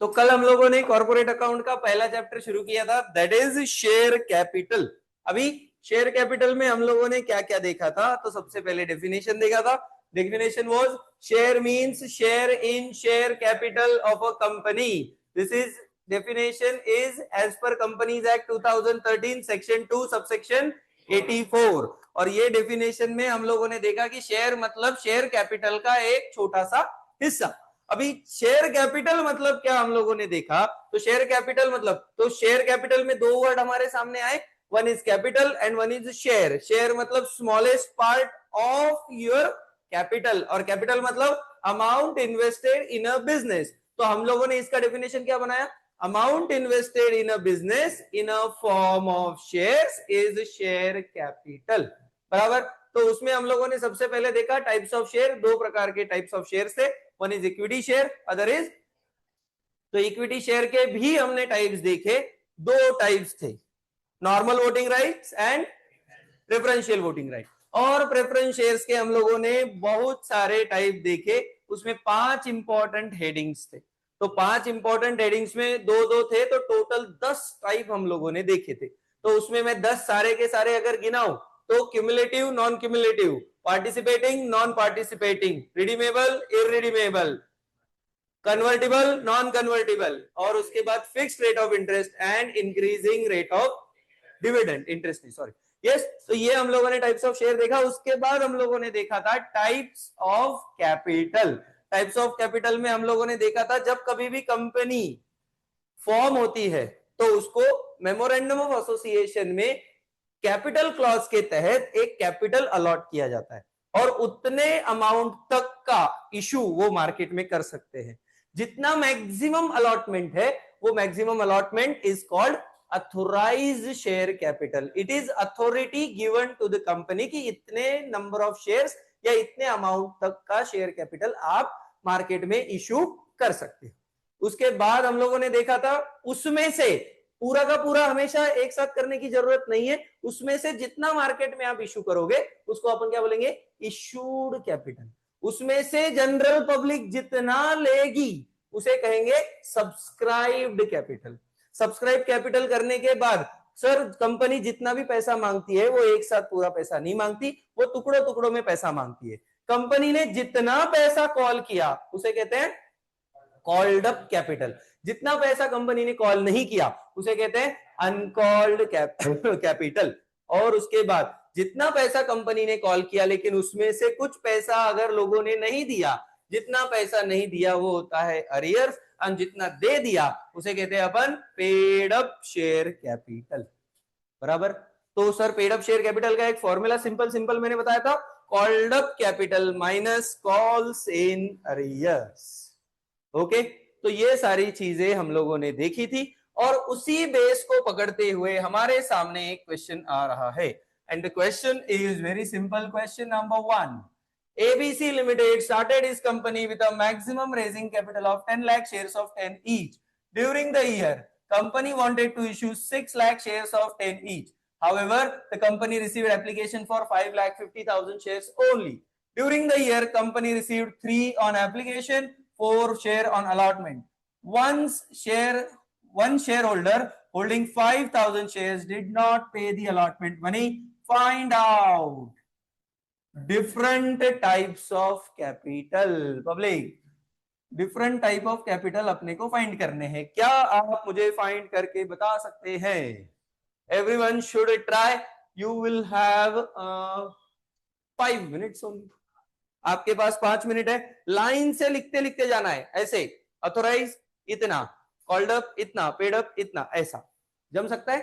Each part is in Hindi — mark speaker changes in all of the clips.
Speaker 1: तो कल हम लोगों ने कॉर्पोरेट अकाउंट का पहला चैप्टर शुरू किया था, दैट इज शेयर कैपिटल। अभी शेयर कैपिटल में हम लोगों ने क्या क्या देखा था? तो सबसे पहले डेफिनेशन देखा था। Definition was share means share in share capital of a company. This is definition is as per Companies Act 2013 section 2 subsection 84। और ये डेफिनेशन में हम लोगों ने देखा कि शेयर मतलब शेयर कैपिटल का एक छोटा सा हिस्सा। अभी शेयर कैपिटल मतलब क्या हम लोगों ने देखा? तो शेयर कैपिटल मतलब, तो शेयर कैपिटल में दो वर्ड हमारे सामने आए, one is capital and one is share. Share मतलब smallest part of your capital, और कैपिटल मतलब amount invested in a business. तो हम लोगों ने इसका डेफिनेशन क्या बनाया? Amount invested in a business in a form of shares is share capital. बराबर। तो उसमें हम लोगों ने सबसे पहले देखा टाइप्स ऑफ शेयर, दो प्रकार के टाइप्स ऑफ शेयर थे, one is equity share, other is, तो इक्विटी शेयर के भी हमने टाइप्स देखे, दो टाइप्स थे, normal voting rights and preferential voting right. और प्रेफरेंस शेयर्स के हम लोगों ने बहुत सारे टाइप देखे, उसमें 5 इंपॉर्टेंट हेडिंग्स थे। तो 5 इंपॉर्टेंट हेडिंग्स में दो दो थे, तो टोटल 10 टाइप हम लोगों ने देखे थे। तो उसमें मैं 10 सारे के सारे अगर गिनाऊं तो cumulative, non cumulative, participating, non participating, redeemable, irredeemable, convertible, non convertible, और उसके बाद fixed rate of interest and increasing rate of dividend, interest नहीं, सॉरी, यस। तो ये हम लोगों ने टाइप्स ऑफ शेयर देखा। उसके बाद हम लोगों ने देखा था types of capital. Types of capital में हम लोगों ने देखा था जब कभी भी कंपनी फॉर्म होती है तो उसको मेमोरेंडम ऑफ एसोसिएशन में कैपिटल क्लॉज के तहत एक कैपिटल अलॉट किया जाता है, और उतने अमाउंट तक का इशू वो मार्केट में कर सकते हैं। जितना मैक्सिमम अलॉटमेंट है, वो maximum allotment is called authorised share capital. It is authority given to the company कि इतने नंबर ऑफ शेयर्स या इतने अमाउंट तक का शेयर कैपिटल आप मार्केट में इशू कर सकते हैं। उसके बाद हम लोगों ने देखा था उसमें से पूरा का पूरा हमेशा एक साथ करने की जरूरत नहीं है, उसमें से जितना मार्केट में आप इशू करोगे उसको अपन क्या बोलेंगे? Issued capital. उसमें से जनरल पब्लिक जितना लेगी उसे कहेंगे सब्सक्राइब्ड कैपिटल। सब्सक्राइब कैपिटल करने के बाद सर कंपनी जितना भी पैसा मांगती है वो एक साथ पूरा पैसा नहीं मांगती, वो टुकड़ों टुकड़ों में पैसा मांगती है। कंपनी ने जितना पैसा कॉल किया उसे कहते हैं कॉल्ड अप कैपिटल। जितना पैसा कंपनी ने कॉल नहीं किया उसे कहते हैं अनकॉल्ड कैपिटल। और उसके बाद जितना पैसा कंपनी ने कॉल किया लेकिन उसमें से कुछ पैसा अगर लोगों ने नहीं दिया, जितना पैसा नहीं दिया वो होता है अरियर्स, और जितना दे दिया उसे कहते हैं अपन पेड अप शेयर कैपिटल। बराबर। तो sir paid up share capital का एक फॉर्मूला सिंपल मैंने बताया था, called up capital minus calls in arrears. Okay. तो ये सारी चीजें हम लोगों ने देखी थी, और उसी बेस को पकड़ते हुए हमारे सामने एक क्वेश्चन आ रहा है, and the question is very simple. Question number 1, ABC Limited started its company with a maximum raising capital of 10 lakh shares of 10 each. During the year, company wanted to issue 6 lakh shares of 10 each. However, the company received application for 5 lakh 50,000 shares only. During the year, company received 3 on application, 4 share on allotment. One shareholder holding 5,000 shares did not pay the allotment money. Find out different types of capital. Public, different type of capital अपने को फाइंड करने हैं। क्या आप मुझे फाइंड करके बता सकते हैं? Everyone should try. You will have 5 minutes only. आपके पास 5 मिनट है, लाइन से लिखते लिखते जाना है। ऐसे अथोराइज इतना, कॉल्ड अप इतना, पेड अप इतना, ऐसा जम सकता है?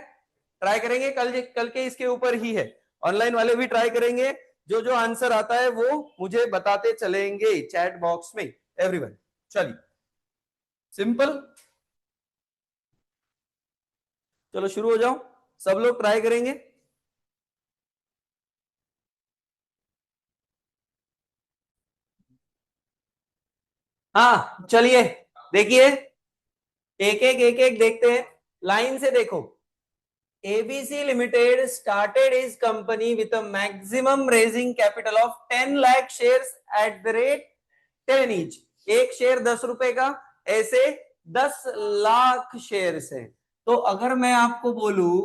Speaker 1: ट्राई करेंगे, कल के इसके ऊपर ही है। ऑनलाइन वाले भी ट्राई करेंगे, जो जो आंसर आता है वो मुझे बताते चलेंगे चैट बॉक्स में। एवरीवन, चलिए सिंपल, चलो शुरू हो जाओ। सब लोग ट्राई करेंगे। हाँ चलिए देखिए, एक एक देखते हैं, लाइन से देखो। ABC Limited started its company with a maximum raising capital of 10 lakh shares at the rate 10 each। एक शेयर 10 रुपए का, ऐसे 10 लाख शेयर्स है। तो अगर मैं आपको बोलूं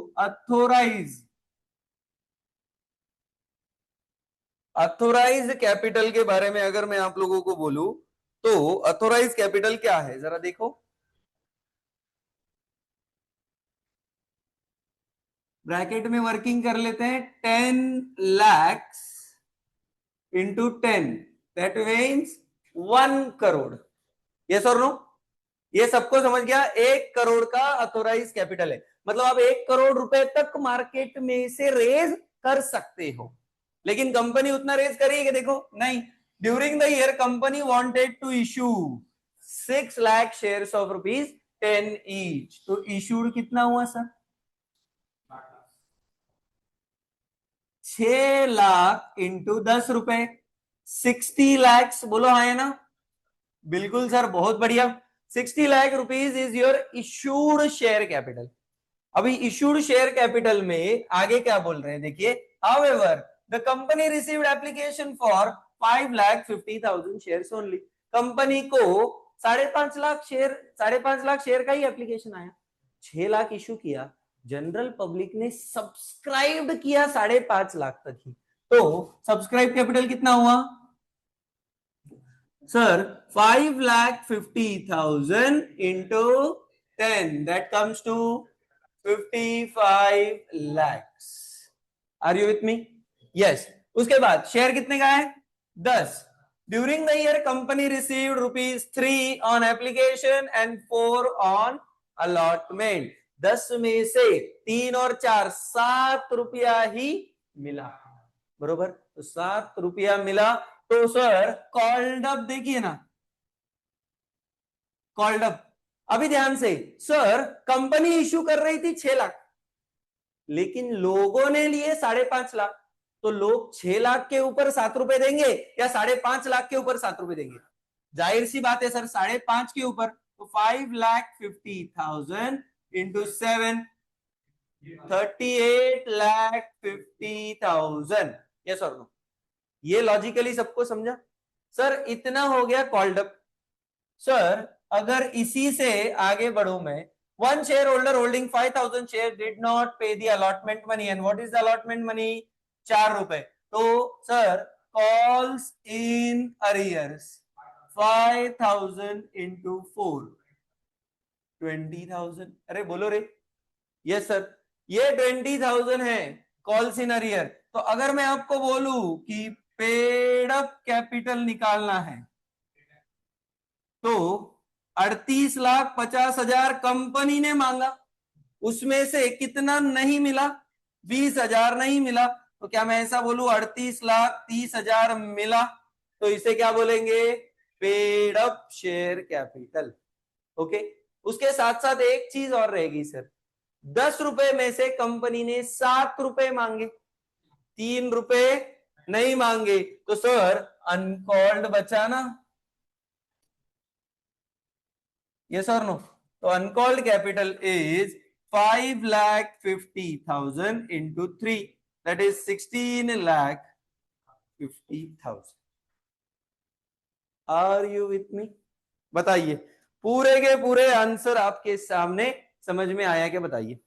Speaker 1: अथोराइज कैपिटल के बारे में, अगर मैं आप लोगों को बोलूं तो अथोराइज कैपिटल क्या है जरा देखो। ब्रैकेट में वर्किंग कर लेते हैं, 10 lakhs into 10, that means 1 crore. Yes और नो? ये सबको समझ गया? 1 करोड़ का अथोराइज कैपिटल है, मतलब आप 1 करोड़ रुपए तक मार्केट में से रेज कर सकते हो। लेकिन कंपनी उतना रेज करेगी? देखो नहीं। During the year company wanted to issue 6 lakh shares of ₹10 each. तो इशूड कितना हुआ सर? 6 लाख इंटू 10 रुपए, 60 lakhs। बोलो हाँ है ना? बिल्कुल सर, बहुत बढ़िया। 60 lakh rupees is your issued share capital. अभी इशूड शेयर कैपिटल में आगे क्या बोल रहे हैं देखिए। However the company received application for 5,50,000 shares only. Company को 5.5 लाख शेयर का ही एप्लीकेशन आया, 6 लाख इशू किया, जनरल पब्लिक ने सब्सक्राइब किया 5.5 लाख तक ही। तो सब्सक्राइब कैपिटल कितना हुआ sir? 5,50,000 into 10, that comes to 55 lakhs। Are you with me? Yes. उसके बाद शेयर कितने का है? 10। During the year company received ₹3 on application and 4 on allotment. 10 में से 3 और 4 ₹7 ही मिला, बरोबर? तो ₹7 मिला। तो सर कॉल्ड अप देखिए ना, कॉल्ड अप। अभी ध्यान से, सर कंपनी इश्यू कर रही थी 6 लाख, लेकिन लोगों ने लिए 5.5 लाख। तो लोग 6 लाख के ऊपर ₹7 देंगे या 5.5 लाख के ऊपर ₹7 देंगे? जाहिर सी बात है सर, 5.5 के ऊपर। तो 5,50,000 इंटू 7, 38,50,000। यस और नो? ये लॉजिकली सबको समझा? सर इतना हो गया कॉल्ड अप। सर अगर इसी से आगे बढ़ू मैं, one shareholder holding 5,000 shares did not pay the allotment money, and what is the allotment money? ₹4। तो sir calls in arrears 5,000 into 4, 20,000। अरे बोलो रे। यस सर, ये 20,000 है कॉल्स इन अरियर। तो अगर मैं आपको बोलूं कि पेड अप कैपिटल निकालना है, तो 38,50,000 कंपनी ने मांगा, उसमें से कितना नहीं मिला? 20,000 नहीं मिला। तो क्या मैं ऐसा बोलूं 38,30,000 मिला? तो इसे क्या बोलेंगे? Paid up share capital. Okay. उसके साथ साथ एक चीज और रहेगी सर, ₹10 में से कंपनी ने ₹7 मांगे, ₹3 नहीं मांगे। तो सर अनकॉल्ड बचा ना? Yes or no? तो uncalled capital is 5,50,000 into 3, that is 16,50,000। Are you with me? बताइए, पूरे के पूरे आंसर आपके सामने। समझ में आया क्या? बताइए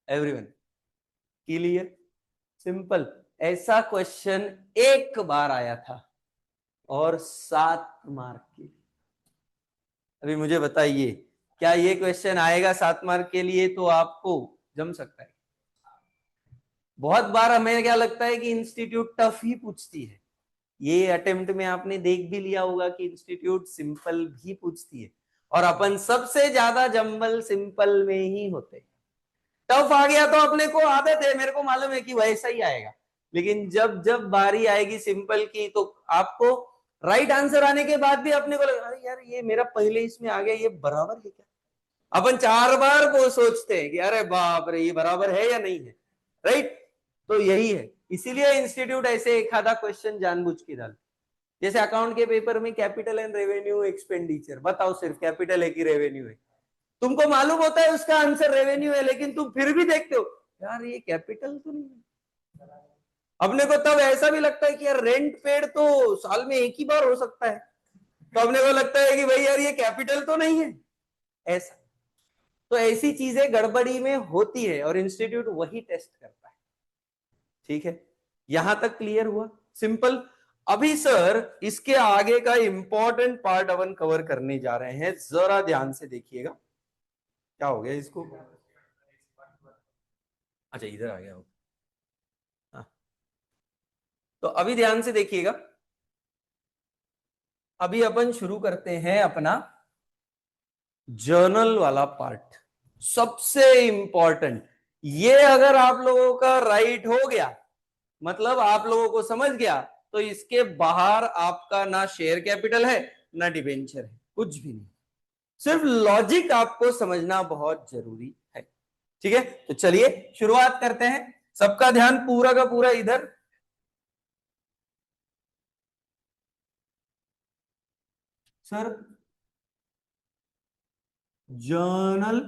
Speaker 1: एवरीवन। क्लियर? सिंपल। ऐसा क्वेश्चन एक बार आया था और 7 मार्क के। अभी मुझे बताइए, क्या ये क्वेश्चन आएगा 7 मार्क के लिए तो आपको जम सकता है? बहुत बार हमें क्या लगता है कि इंस्टीट्यूट टफ ही पूछती है। ये अटेम्प्ट में आपने देख भी लिया होगा कि इंस्टीट्यूट सिंपल भी पूछती है, और अपन सबसे ज्यादा जंबल सिंपल में ही होते हैं। टफ आ गया तो अपने को आदत है, मेरे को मालूम है कि वैसा ही आएगा, लेकिन जब जब बारी आएगी सिंपल की तो आपको राइट आंसर आने के बाद भी अपने को लगा अरे यार ये मेरा पहले इसमें आ गया, ये बराबर है क्या? अपन 4 बार वो सोचते हैं कि अरे बाप रे ये बराबर है या नहीं है। राइट? तो यही है, इसीलिए इंस्टीट्यूट ऐसे एक आधा क्वेश्चन जानबूझ के डाल। जैसे अकाउंट के पेपर में कैपिटल एंड रेवेन्यू एक्सपेंडिचर, बताओ सिर्फ कैपिटल है कि रेवेन्यू है? तुमको मालूम होता है उसका आंसर रेवेन्यू है, लेकिन तुम फिर भी देखते हो यार ये कैपिटल तो नहीं है। अपने को तब ऐसा भी लगता है कि यार रेंट पेड तो साल में एक ही बार हो सकता है, तो अपने को लगता है कि भाई यार ये कैपिटल तो नहीं है। ऐसा। तो ऐसी चीजें गड़बड़ी में होती है और इंस्टीट्यूट वही टेस्ट करता है। ठीक है, यहां तक क्लियर हुआ, सिंपल। अभी सर इसके आगे का इंपॉर्टेंट पार्ट अपन कवर करने जा रहे हैं, जरा ध्यान से देखिएगा। क्या हो गया इसको? अच्छा इधर आ गया हो। हाँ, तो अभी ध्यान से देखिएगा। अभी अपन शुरू करते हैं अपना जर्नल वाला पार्ट, सबसे इंपॉर्टेंट। ये अगर आप लोगों का राइट हो गया, मतलब आप लोगों को समझ गया, तो इसके बाहर आपका ना शेयर कैपिटल है ना डिबेंचर है, कुछ भी नहीं। सिर्फ लॉजिक आपको समझना बहुत जरूरी है। ठीक है, तो चलिए शुरुआत करते हैं। सबका ध्यान पूरा का पूरा इधर। Sir journal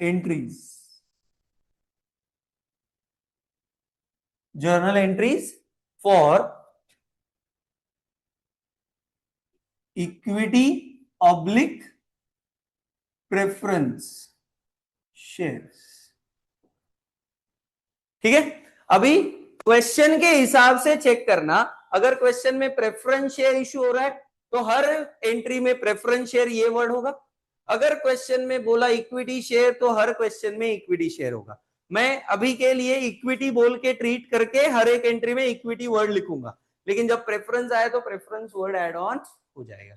Speaker 1: entries, journal entries for equity oblique preference shares. ठीक है, अभी क्वेश्चन के हिसाब से चेक करना। अगर क्वेश्चन में प्रेफरेंस शेयर इशू हो रहा है तो हर एंट्री में प्रेफरेंस शेयर ये वर्ड होगा। अगर क्वेश्चन में बोला इक्विटी शेयर तो हर क्वेश्चन में इक्विटी शेयर होगा। मैं अभी के लिए इक्विटी बोल के ट्रीट करके हर एक एंट्री में इक्विटी वर्ड लिखूंगा, लेकिन जब प्रेफरेंस आए तो प्रेफरेंस वर्ड एड ऑन हो जाएगा।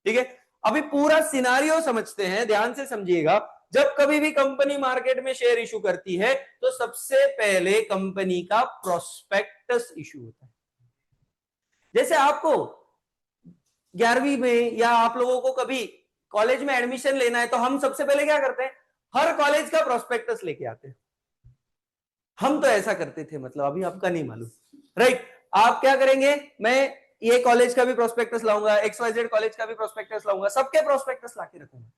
Speaker 1: ठीक है, अभी पूरा सिनारियो समझते हैं, ध्यान से समझिएगा। जब कभी भी कंपनी मार्केट में शेयर इशू करती है तो सबसे पहले कंपनी का प्रोस्पेक्टस इशू होता है। जैसे आपको 11वीं में या आप लोगों को कभी कॉलेज में एडमिशन लेना है तो हम सबसे पहले क्या करते हैं, हर कॉलेज का प्रोस्पेक्टस लेके आते हैं। हम तो ऐसा करते थे, मतलब अभी आपका नहीं मालूम, राइट। आप क्या करेंगे, मैं ये कॉलेज का भी प्रोस्पेक्टस लाऊंगा, XYZ कॉलेज का भी प्रोस्पेक्टस लाऊंगा, सबके प्रोस्पेक्टस लाके रखूंगा।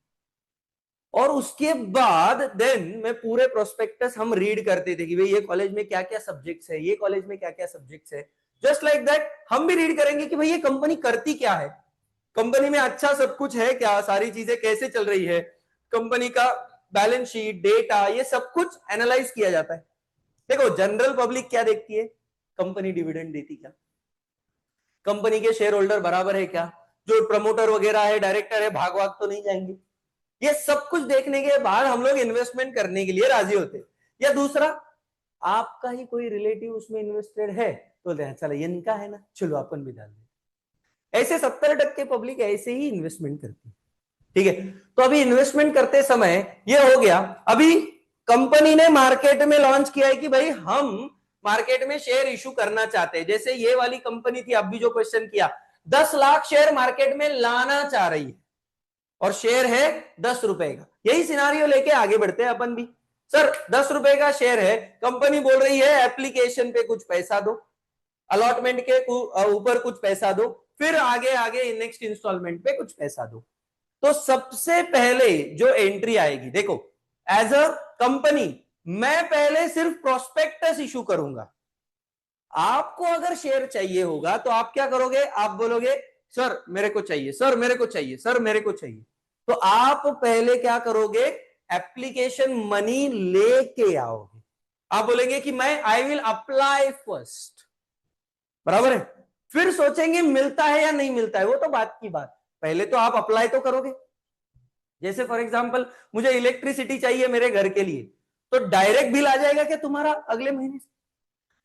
Speaker 1: और उसके बाद देन मैं पूरे प्रोस्पेक्टस हम रीड करते थे कि भाई ये कॉलेज में क्या क्या सब्जेक्ट्स है, ये कॉलेज में क्या क्या सब्जेक्ट्स है। जस्ट लाइक दैट हम भी रीड करेंगे कि भाई ये कंपनी करती क्या है, कंपनी में अच्छा सब कुछ है क्या, सारी चीजें कैसे चल रही है, कंपनी का बैलेंस शीट, डेटा, ये सब कुछ एनालाइज किया जाता है। देखो जनरल पब्लिक क्या देखती है, कंपनी डिविडेंड देती क्या, कंपनी के शेयर होल्डर बराबर है क्या, जो प्रमोटर वगैरह है, डायरेक्टर है, भाग भाग तो नहीं जाएंगे। ये सब कुछ देखने के बाद हम लोग इन्वेस्टमेंट करने के लिए राजी होते हैं। या दूसरा, आपका ही कोई रिलेटिव उसमें इन्वेस्टेड है तो चलो ये इनका है ना, चलो अपन भी डाल दें। ऐसे 70% पब्लिक ऐसे ही इन्वेस्टमेंट करती है। ठीक है, तो अभी इन्वेस्टमेंट करते समय ये हो गया। अभी कंपनी ने मार्केट में लॉन्च किया है कि भाई हम मार्केट में शेयर इशू करना चाहते हैं। जैसे ये वाली कंपनी थी, अभी जो क्वेश्चन किया, 10 लाख शेयर मार्केट में लाना चाह रही है और शेयर है 10 रुपए का। यही सिनारियो लेके आगे बढ़ते हैं अपन भी। सर 10 रुपए का शेयर है, कंपनी बोल रही है एप्लीकेशन पे कुछ पैसा दो, अलॉटमेंट के ऊपर कुछ पैसा दो, फिर आगे आगे नेक्स्ट इंस्टॉलमेंट पे कुछ पैसा दो। तो सबसे पहले जो एंट्री आएगी, देखो एज अ कंपनी मैं पहले सिर्फ प्रोस्पेक्टस इशू करूंगा। आपको अगर शेयर चाहिए होगा तो आप क्या करोगे, आप बोलोगे सर मेरे को चाहिए, सर मेरे को चाहिए, सर मेरे को चाहिए। तो आप पहले क्या करोगे, एप्लीकेशन मनी लेके आओगे। आप बोलेंगे कि मैं आई विल अप्लाई फर्स्ट, बराबर है। फिर सोचेंगे मिलता है या नहीं मिलता है, वो तो बात की बात, पहले तो आप अप्लाई तो करोगे। जैसे फॉर एग्जांपल मुझे इलेक्ट्रिसिटी चाहिए मेरे घर के लिए, तो डायरेक्ट बिल आ जाएगा क्या तुम्हारा अगले महीने से?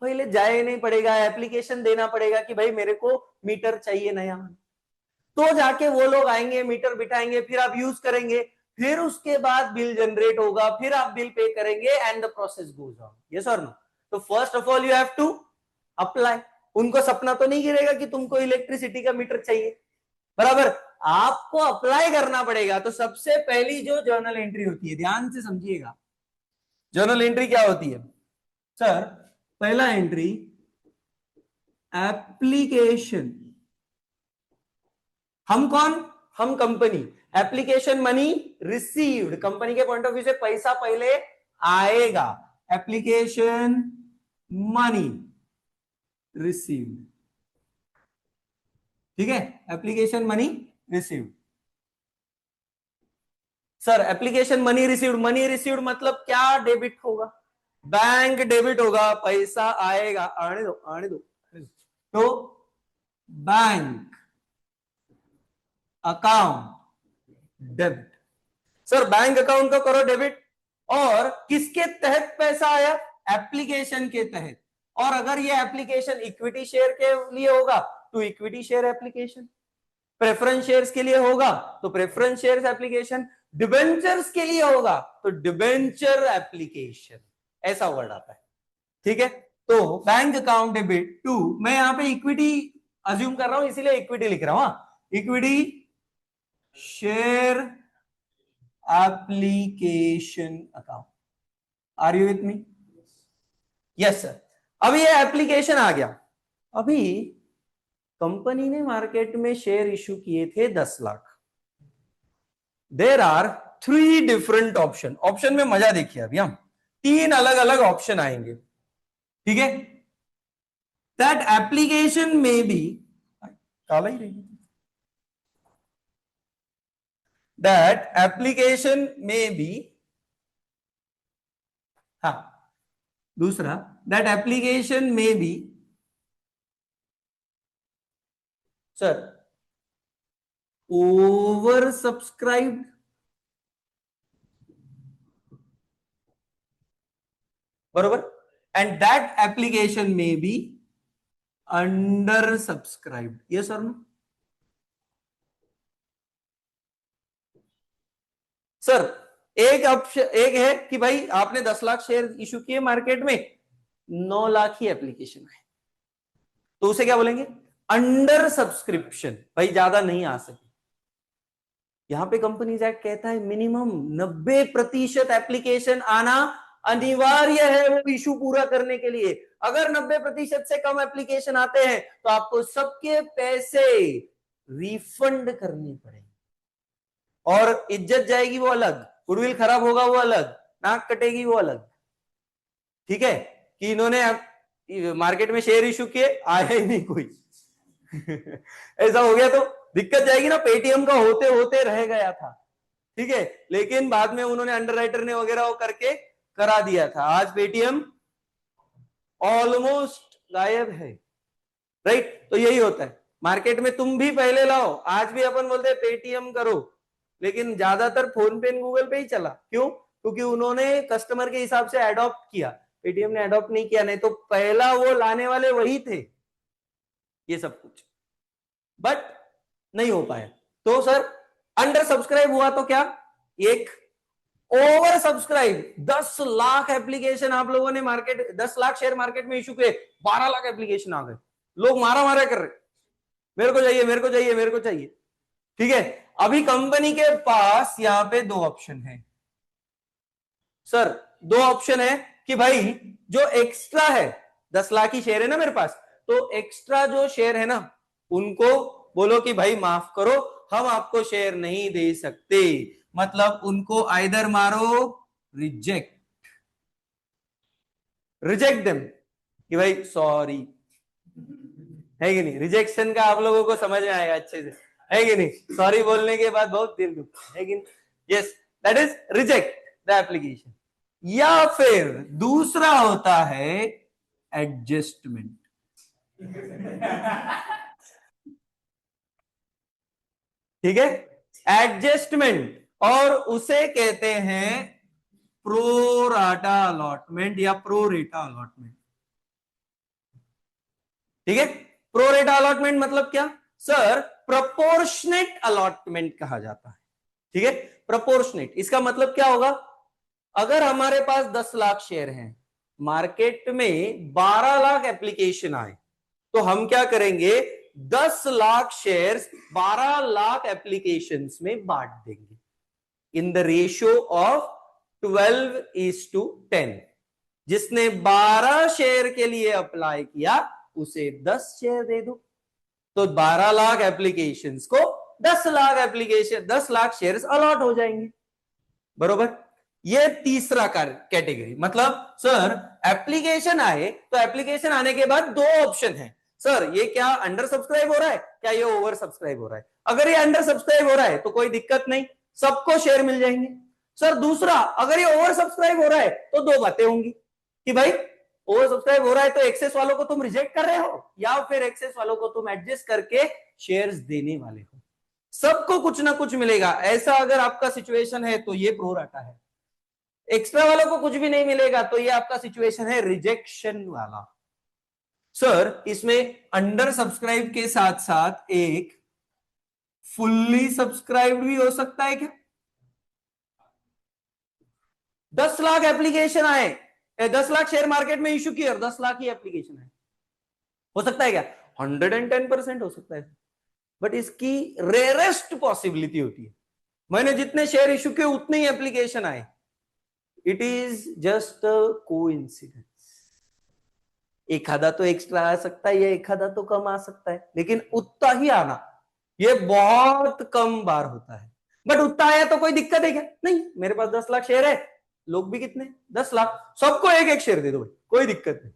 Speaker 1: पहले जाए नहीं पड़ेगा, एप्लीकेशन देना पड़ेगा कि भाई मेरे को मीटर चाहिए नया, तो जाके वो लोग आएंगे, मीटर बिठाएंगे, फिर आप यूज करेंगे, फिर उसके बाद बिल जनरेट होगा, फिर आप बिल पे करेंगे and the process goes on. Yes और नो? तो first of all you have to apply. उनको सपना तो नहीं गिरेगा कि तुमको इलेक्ट्रिसिटी का मीटर चाहिए, बराबर। आपको अप्लाई करना पड़ेगा। तो सबसे पहली जो जर्नल एंट्री होती है, ध्यान से समझिएगा, जर्नल एंट्री क्या होती है सर? पहला एंट्री एप्लीकेशन, हम कौन, हम company, application money received, company के पॉइंट ऑफ व्यू से पैसा पहले आएगा, एप्लीकेशन मनी रिसीव्ड। ठीक है, application money received. Sir application money received मतलब क्या डेबिट होगा? बैंक डेबिट होगा, पैसा आएगा, आने दो आने दो, तो bank account debit. Sir bank account को करो डेबिट, और किसके तहत पैसा आया? एप्लीकेशन के तहत। और अगर ये एप्लीकेशन इक्विटी शेयर के लिए होगा तो equity share application, preference shares के लिए होगा तो प्रेफरेंस शेयर्स एप्लीकेशन, डिबेंचर्स के लिए होगा तो डिबेंचर एप्लीकेशन, ऐसा वर्ड आता है। ठीक है, तो बैंक अकाउंट डेबिट टू, मैं यहां पे इक्विटी अज्यूम कर रहा हूं इसीलिए इक्विटी लिख रहा हूं, equity share application account. Are you with me? Yes sir. अभी ये एप्लीकेशन आ गया। अभी कंपनी ने मार्केट में शेयर इशू किए थे 10 lakh. There are 3 different option. Option में मजा देखिए, अभी हम 3 अलग अलग ऑप्शन आएंगे। ठीक है, दैट एप्लीकेशन में बी, काला ही रहेगी, दैट एप्लीकेशन में बी, हाँ दूसरा, दैट एप्लीकेशन में बी सर ओवर सब्सक्राइब्ड, बरोबर, एंड दैट एप्लीकेशन में बी अंडर सब्सक्राइब्ड। यस और नो? सर एक ऑप्शन, एक है कि भाई आपने 10 लाख शेयर इशू किए मार्केट में, 9 लाख ही एप्लीकेशन है, तो उसे क्या बोलेंगे? अंडर सब्सक्रिप्शन, भाई ज्यादा नहीं आ सके। यहां पे कंपनीज एक्ट कहता है मिनिमम 90% एप्लीकेशन आना अनिवार्य है वो इशू पूरा करने के लिए। अगर 90% से कम एप्लीकेशन आते हैं तो आपको सबके पैसे रिफंड करने पड़ेंगे, और इज्जत जाएगी वो अलग, गुडविल खराब होगा वो अलग, नाक कटेगी वो अलग। ठीक है, कि इन्होंने मार्केट में शेयर इशू किए, आया ही नहीं कोई ऐसा हो गया तो दिक्कत जाएगी ना। पेटीएम का होते होते रह गया था, ठीक है, लेकिन बाद में उन्होंने अंडरराइटर ने वगैरह वो करके करा दिया था। आज पेटीएम ऑलमोस्ट गायब है, राइट? तो यही होता है मार्केट में, तुम भी पहले लाओ। आज भी अपन बोलते हैं पेटीएम करो, लेकिन ज्यादातर फोन पे गूगल पे ही चला। क्यों? क्योंकि उन्होंने कस्टमर के हिसाब से अडॉप्ट किया, पेटीएम ने अडॉप्ट नहीं किया, नहीं तो पहला वो लाने वाले वही थे ये सब कुछ, बट नहीं हो पाया। तो सर अंडर सब्सक्राइब हुआ तो क्या? एक ओवर सब्सक्राइब, 10 लाख एप्लीकेशन आप लोगों ने मार्केट, 10 लाख शेयर मार्केट में इशू किए, 12 लाख एप्लीकेशन आ गए, लोग मारा मारा कर रहे, मेरे को चाहिए मेरे को चाहिए मेरे को चाहिए। ठीक है, अभी कंपनी के पास यहां पे 2 ऑप्शन है सर। 2 ऑप्शन है कि भाई जो एक्स्ट्रा है, 10 लाख ही शेयर है ना मेरे पास, तो एक्स्ट्रा जो शेयर है ना उनको बोलो कि भाई माफ करो, हम आपको शेयर नहीं दे सकते। मतलब उनको आइदर मारो रिजेक्ट, रिजेक्ट देम, कि भाई सॉरी, है कि नहीं? रिजेक्शन का आप लोगों को समझ में आएगा अच्छे से, है कि नहीं? सॉरी बोलने के बाद बहुत दिल दुखता है कि नहीं? Yes, that is reject the application. या फिर दूसरा होता है एडजस्टमेंट। ठीक है, एडजस्टमेंट, और उसे कहते हैं प्रो राटा अलॉटमेंट या प्रो रेटा अलॉटमेंट। ठीक है, प्रो रेटा अलॉटमेंट मतलब क्या? सर प्रोपोर्शनेट अलॉटमेंट कहा जाता है। ठीक है, प्रोपोर्शनेट, इसका मतलब क्या होगा? अगर हमारे पास 10 लाख शेयर हैं, मार्केट में 12 लाख एप्लीकेशन आए, तो हम क्या करेंगे? 10 लाख शेयर्स 12 लाख एप्लीकेशंस में बांट देंगे इन द रेशियो ऑफ 12:10। जिसने 12 शेयर के लिए अप्लाई किया उसे 10 शेयर दे दो, तो 12 लाख एप्लीकेशंस को 10 lakh application, 10 lakh shares allot हो जाएंगे, बरोबर? ये तीसरा कैटेगरी। मतलब सर एप्लीकेशन आए, तो एप्लीकेशन आने के बाद 2 ऑप्शन है, सर ये क्या अंडर सब्सक्राइब हो रहा है, क्या ये ओवर सब्सक्राइब हो रहा है? अगर ये अंडर सब्सक्राइब हो रहा है तो कोई दिक्कत नहीं, सबको शेयर मिल जाएंगे। सर दूसरा, अगर ये ओवर सब्सक्राइब हो रहा है तो दो बातें होंगी कि भाई ओवर सब्सक्राइब हो रहा है तो एक्सेस वालों को तुम रिजेक्ट कर रहे हो या फिर एक्सेस वालों को तुम एडजस्ट करके शेयर्स देने वाले हो। सबको कुछ ना कुछ मिलेगा। ऐसा अगर आपका सिचुएशन है तो ये प्रोराटा है। एक्स्ट्रा वालों को कुछ भी नहीं मिलेगा तो ये आपका सिचुएशन है रिजेक्शन वाला। सर इसमें अंडर सब्सक्राइब के साथ साथ एक फुल्ली सब्सक्राइब्ड भी हो सकता है क्या? 10 लाख एप्लीकेशन आए, 10 लाख शेयर मार्केट में इश्यू किए और 10 लाख ही एप्लीकेशन है, हो सकता है क्या? 110% हो सकता है, बट इसकी रेयरेस्ट पॉसिबिलिटी होती है। मैंने जितने शेयर इश्यू किए उतने ही एप्लीकेशन आए। It is just a coincidence. एक आधा तो एक्स्ट्रा आ सकता है या एक आधा तो कम आ सकता है, लेकिन उतना ही आना ये बहुत कम बार होता है। बट उतना आया तो कोई दिक्कत है क्या? नहीं, मेरे पास 10 लाख शेयर है, लोग भी कितने 10 लाख, सबको एक एक शेयर दे दो भाई, कोई दिक्कत नहीं।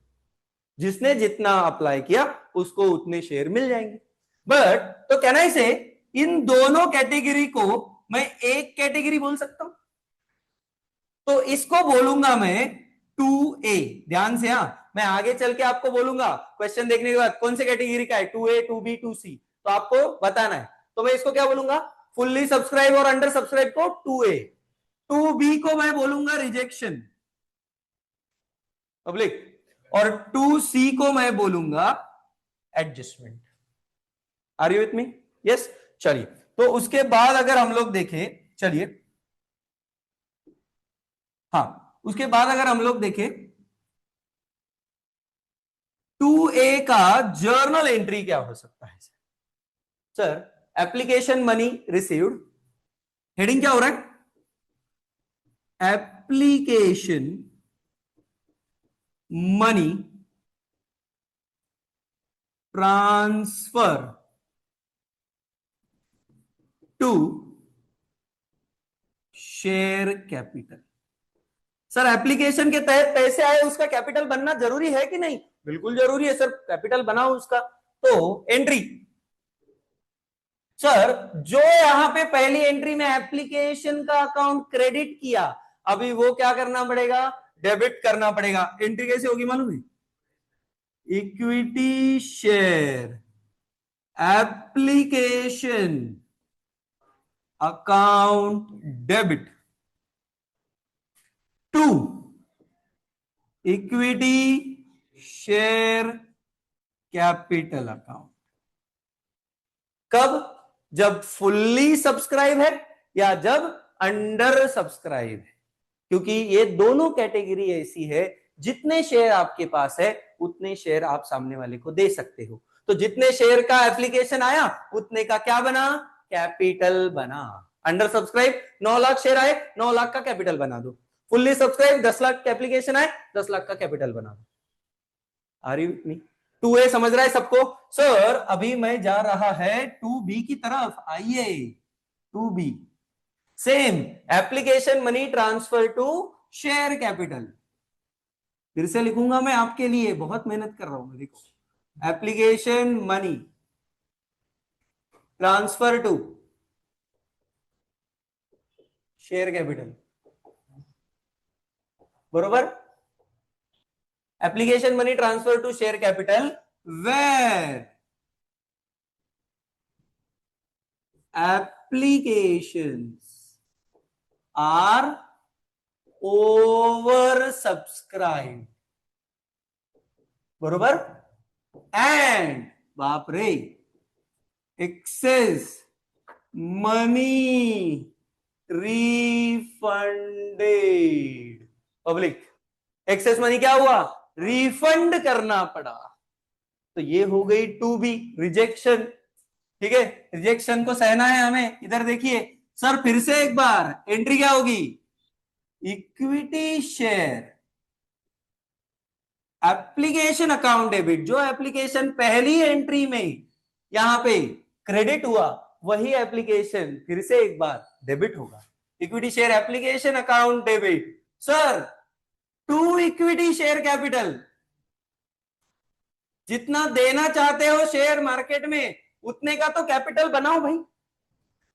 Speaker 1: जिसने जितना अप्लाई किया उसको उतने शेयर मिल जाएंगे। बट तो कहना इसे इन दोनों कैटेगरी को मैं एक कैटेगरी बोल सकता हूं, तो इसको बोलूंगा मैं 2A। ध्यान से, हाँ मैं आगे चल के आपको बोलूंगा क्वेश्चन देखने के बाद कौन से कैटेगरी का है 2A 2B 2C, तो आपको बताना है। तो मैं इसको क्या बोलूंगा? फुल्ली सब्सक्राइब और अंडर सब्सक्राइब को 2A, 2B को मैं बोलूंगा रिजेक्शन पब्लिक, और 2C को मैं बोलूंगा adjustment. Are you with me? Yes. चलिए, तो उसके बाद अगर हम लोग देखें, चलिए हाँ उसके बाद अगर हम लोग देखें 2A का जर्नल एंट्री क्या हो सकता है? Sir application money received, heading क्या हो रहा है? Application money transfer to share capital. Sir application के तहत पैसे आए, उसका कैपिटल बनना जरूरी है कि नहीं? बिल्कुल जरूरी है सर, कैपिटल बनाओ उसका। तो एंट्री, सर जो यहां पे पहली एंट्री में एप्लीकेशन का अकाउंट क्रेडिट किया, अभी वो क्या करना पड़ेगा? डेबिट करना पड़ेगा। एंट्री कैसे होगी मालूम है? Equity share application account debit to equity share capital account. कब? जब फुल्ली सब्सक्राइब है या जब अंडर सब्सक्राइब है, क्योंकि ये दोनों कैटेगरी ऐसी है जितने शेयर आपके पास है उतने शेयर आप सामने वाले को दे सकते हो। तो जितने शेयर का एप्लीकेशन आया उतने का क्या बना? कैपिटल बना। अंडर सब्सक्राइब 9 लाख शेयर आए, 9 लाख का कैपिटल बना दो। फुल्ली सब्सक्राइब 10 लाख का एप्लीकेशन आए, 10 लाख का कैपिटल बना दो। Are you with me? 2A समझ रहा है सबको? सर अभी मैं जा रहा है 2B की तरफ, आइए 2B। Same application money transfer to share capital. फिर से लिखूंगा मैं आपके लिए, बहुत मेहनत कर रहा हूं मैं, देखो application money transfer to share capital, बरोबर? Application money transfer to share capital were applications are over subscribed, बरोबर? एंड बाप रे excess money refunded. Public excess money क्या हुआ? रिफंड करना पड़ा। तो ये हो गई 2B रिजेक्शन। ठीक है, रिजेक्शन को सहना है हमें। इधर देखिए सर, फिर से एक बार एंट्री क्या होगी? Equity share application account debit. जो एप्लीकेशन पहली एंट्री में यहां पे क्रेडिट हुआ वही एप्लीकेशन फिर से एक बार डेबिट होगा। Equity share application account debit. Sir to equity share capital, जितना देना चाहते हो शेयर मार्केट में उतने का तो कैपिटल बनाओ भाई।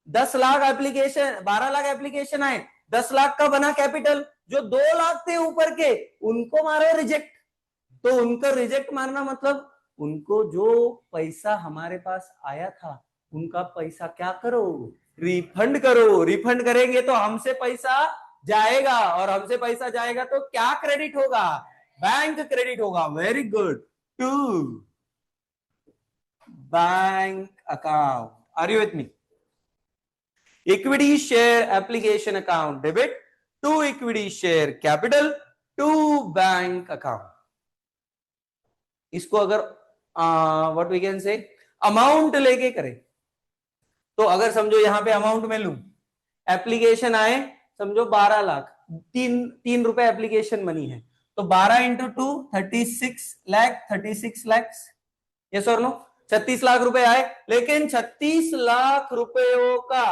Speaker 1: 10 लाख एप्लीकेशन, 12 लाख एप्लीकेशन आए, 10 लाख का बना कैपिटल, जो 2 लाख थे ऊपर के उनको मारो रिजेक्ट। तो उनको रिजेक्ट मारना मतलब उनको जो पैसा हमारे पास आया था उनका पैसा क्या करो, रिफंड करो। रिफंड करेंगे तो हमसे पैसा जाएगा, और हमसे पैसा जाएगा तो क्या क्रेडिट होगा, बैंक क्रेडिट होगा। Very good, to bank account. Are you with me? Equity share application account debit to equity share capital to bank account. इसको अगर what we can say amount लेके करें तो अगर समझो यहां पे अमाउंट में लूं, एप्लीकेशन आए समझो 12 लाख, 3 रुपए एप्लीकेशन मनी है, तो 12 इंटू 2 36 लाख, 36 लाख, यस और नो, 36 लाख रुपए आए। लेकिन 36 लाख रुपयों का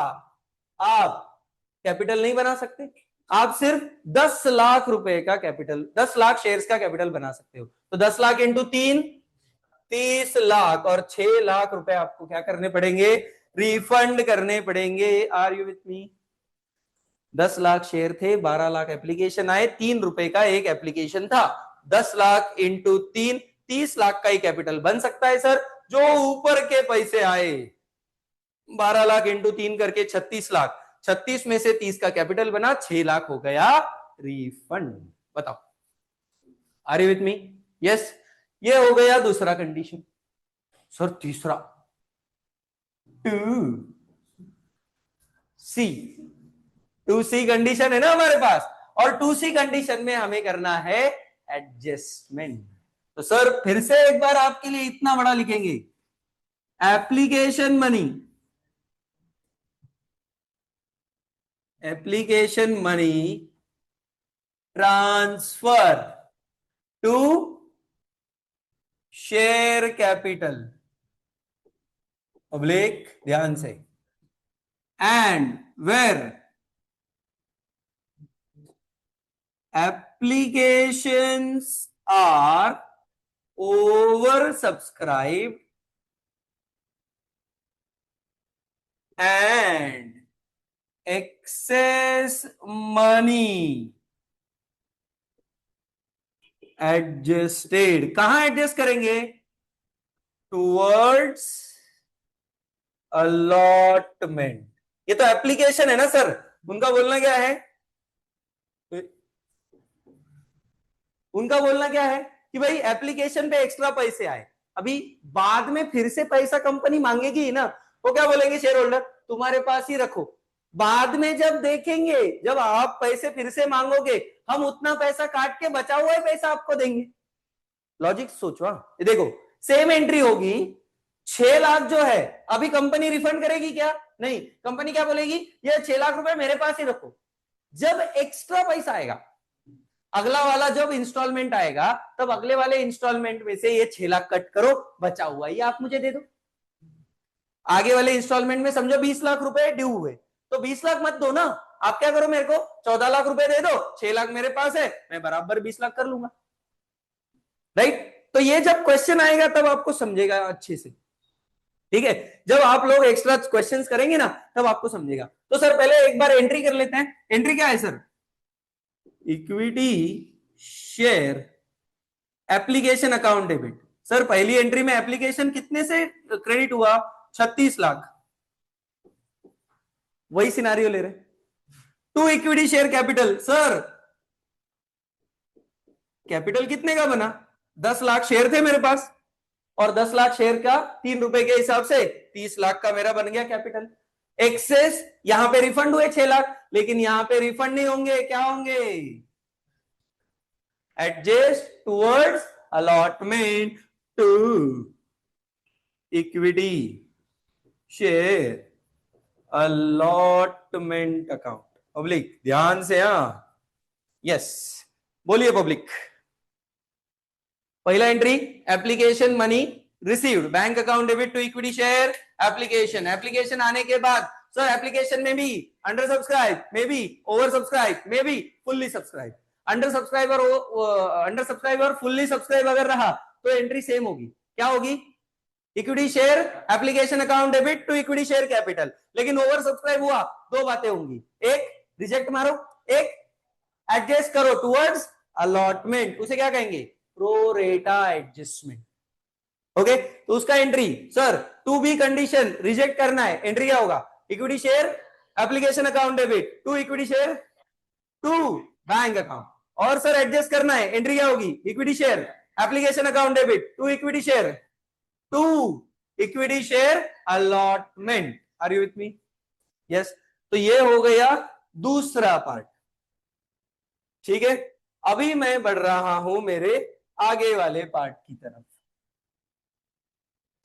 Speaker 1: आप कैपिटल नहीं बना सकते, आप सिर्फ 10 लाख रुपए का कैपिटल, 10 लाख शेयर्स का कैपिटल बना सकते हो। तो 10 लाख इंटू 3 30 लाख, और 6 लाख रुपए आपको क्या करने पड़ेंगे, रिफंड करने पड़ेंगे। Are you with me? 10 lakh share थे, 12 लाख एप्लीकेशन आए, 3 रुपए का एक एप्लीकेशन था, 10 लाख इंटू 3 30 लाख का ही कैपिटल बन सकता है सर। जो ऊपर के पैसे आए 12 लाख इंटू 3 करके 36 लाख, 36 में से 30 का कैपिटल बना, 6 लाख हो गया रिफंड। बताओ, are you with me? Yes, ये हो गया दूसरा कंडीशन। सर तीसरा, टू सी कंडीशन है ना हमारे पास, और 2C कंडीशन में हमें करना है एडजस्टमेंट। तो सर फिर से एक बार आपके लिए इतना बड़ा लिखेंगे, application money transfer to share capital, public ध्यान से, and where applications are oversubscribed and excess money adjusted, कहां एडजस्ट करेंगे, टूवर्ड्स अलॉटमेंट। ये तो एप्लीकेशन है ना सर, उनका बोलना क्या है, उनका बोलना क्या है कि भाई एप्लीकेशन पे एक्स्ट्रा पैसे आए, अभी बाद में फिर से पैसा कंपनी मांगेगी ना, वो क्या बोलेंगे, शेयर होल्डर तुम्हारे पास ही रखो, बाद में जब देखेंगे, जब आप पैसे फिर से मांगोगे, हम उतना पैसा काट के बचा हुआ पैसा आपको देंगे। लॉजिक सोचो, ये देखो सेम एंट्री होगी, 6 लाख जो है अभी कंपनी रिफंड करेगी क्या, नहीं, कंपनी क्या बोलेगी, ये 6 लाख रुपए मेरे पास ही रखो। जब एक्स्ट्रा पैसा आएगा, अगला वाला जब इंस्टॉलमेंट आएगा, तब अगले वाले इंस्टॉलमेंट में से ये 6 लाख कट करो, बचा हुआ ये आप मुझे दे दो। आगे वाले इंस्टॉलमेंट में समझो 20 लाख रुपए ड्यू हुए, तो 20 लाख मत दो ना, आप क्या करो, मेरे को 14 लाख रुपए दे दो, 6 लाख मेरे पास है, मैं बराबर 20 लाख कर लूंगा, राइट। तो ये जब क्वेश्चन आएगा तब आपको समझेगा अच्छे से, ठीक है, जब आप लोग एक्स्ट्रा क्वेश्चंस करेंगे ना तब आपको समझेगा। तो सर पहले एक बार एंट्री कर लेते हैं, एंट्री क्या है sir, equity share application account debit. Sir पहली एंट्री में एप्लीकेशन कितने से क्रेडिट हुआ, 36 लाख, वही सिनारियो ले रहे। To equity share capital, sir capital कितने का बना, 10 लाख शेयर थे मेरे पास, और 10 लाख शेयर का 3 रुपए के हिसाब से 30 लाख का मेरा बन गया कैपिटल। एक्सेस यहां पे रिफंड हुए 6 लाख, लेकिन यहां पे रिफंड नहीं होंगे, क्या होंगे, adjust towards allotment to equity share allotment account. Public ध्यान से, हाँ यस, बोलिए पब्लिक। पहला entry application money received, bank account debit to equity share application. Application आने के बाद सर एप्लीकेशन में भी अंडर सब्सक्राइब, में भी ओवर सब्सक्राइब, में भी फुल्ली सब्सक्राइब। अंडर सब्सक्राइब और फुल्ली सब्सक्राइब अगर रहा तो एंट्री सेम होगी, क्या होगी, equity share application account debit to equity share capital. लेकिन ओवर सब्सक्राइब हुआ, दो बातें होंगी, एक रिजेक्ट मारो, एक एडजस्ट करो टुवर्ड्स अलॉटमेंट, उसे क्या कहेंगे, प्रोरेटा एडजस्टमेंट। ओके, तो उसका entry sir two B condition reject करना है, एंट्री क्या होगा, equity share application account debit to equity share to bank account. और सर एडजस्ट करना है, एंट्री क्या होगी, equity share application account debit to equity share to equity share allotment. Are you with me? Yes. तो ये हो गया दूसरा पार्ट। ठीक है, अभी मैं बढ़ रहा हूं मेरे आगे वाले पार्ट की तरफ।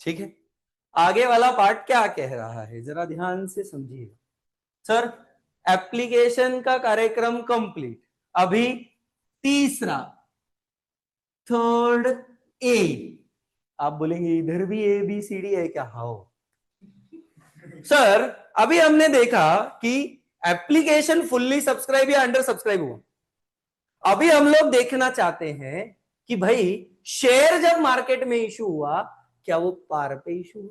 Speaker 1: ठीक है, आगे वाला पार्ट क्या कह रहा है, जरा ध्यान से समझिए। सर एप्लीकेशन का कार्यक्रम कंप्लीट, अभी तीसरा, थर्ड ए। आप बोलेंगे इधर भी ए बी सी डी है क्या? हाँ सर, अभी हमने देखा कि एप्लीकेशन फुल्ली सब्सक्राइब या अंडर सब्सक्राइब हुआ। अभी हम लोग देखना चाहते हैं कि भाई शेयर जब मार्केट में इशू हुआ, क्या वो पार पे इशू हुआ,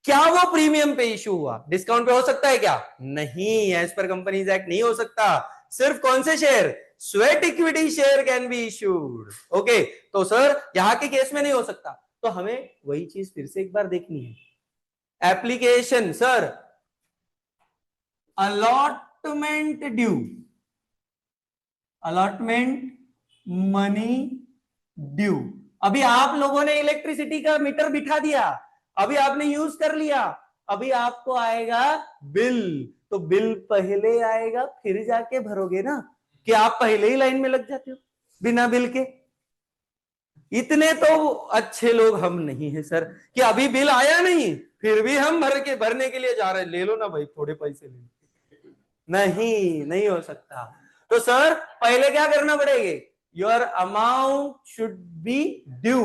Speaker 1: क्या वो प्रीमियम पे इशू हुआ? डिस्काउंट पे हो सकता है क्या? नहीं, एज पर कंपनीज एक्ट नहीं हो सकता। सिर्फ कौन से share, sweat equity share can be issued. Okay, तो सर यहां के केस में नहीं हो सकता, तो हमें वही चीज फिर से एक बार देखनी है। Application sir allotment due, allotment money due. अभी आप लोगों ने इलेक्ट्रिसिटी का मीटर बिठा दिया, अभी आपने यूज कर लिया, अभी आपको आएगा बिल, तो बिल पहले आएगा फिर जाके भरोगे ना, कि आप पहले ही लाइन में लग जाते हो बिना बिल के? इतने तो अच्छे लोग हम नहीं है सर कि अभी बिल आया नहीं फिर भी हम भरने के लिए जा रहे हैं, ले लो ना भाई थोड़े पैसे ले लो। नहीं, नहीं हो सकता। तो सर पहले क्या करना पड़ेगा, your amount should be due.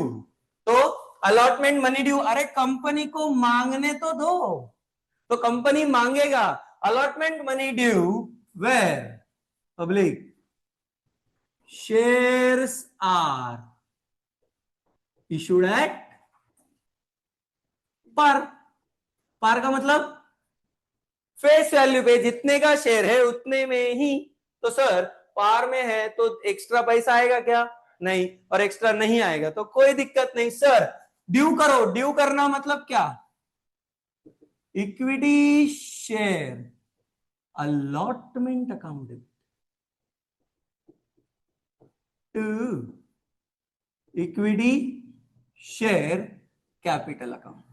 Speaker 1: तो अलॉटमेंट मनी ड्यू, अरे कंपनी को मांगने तो दो, तो कंपनी मांगेगा allotment money due where public shares are issued at par. Par का मतलब फेस वैल्यू पे, जितने का शेयर है उतने में ही। तो सर पार में है तो एक्स्ट्रा पैसा आएगा क्या? नहीं, और एक्स्ट्रा नहीं आएगा तो कोई दिक्कत नहीं। सर ड्यू करो, ड्यू करना मतलब क्या, equity share allotment account to equity share capital account.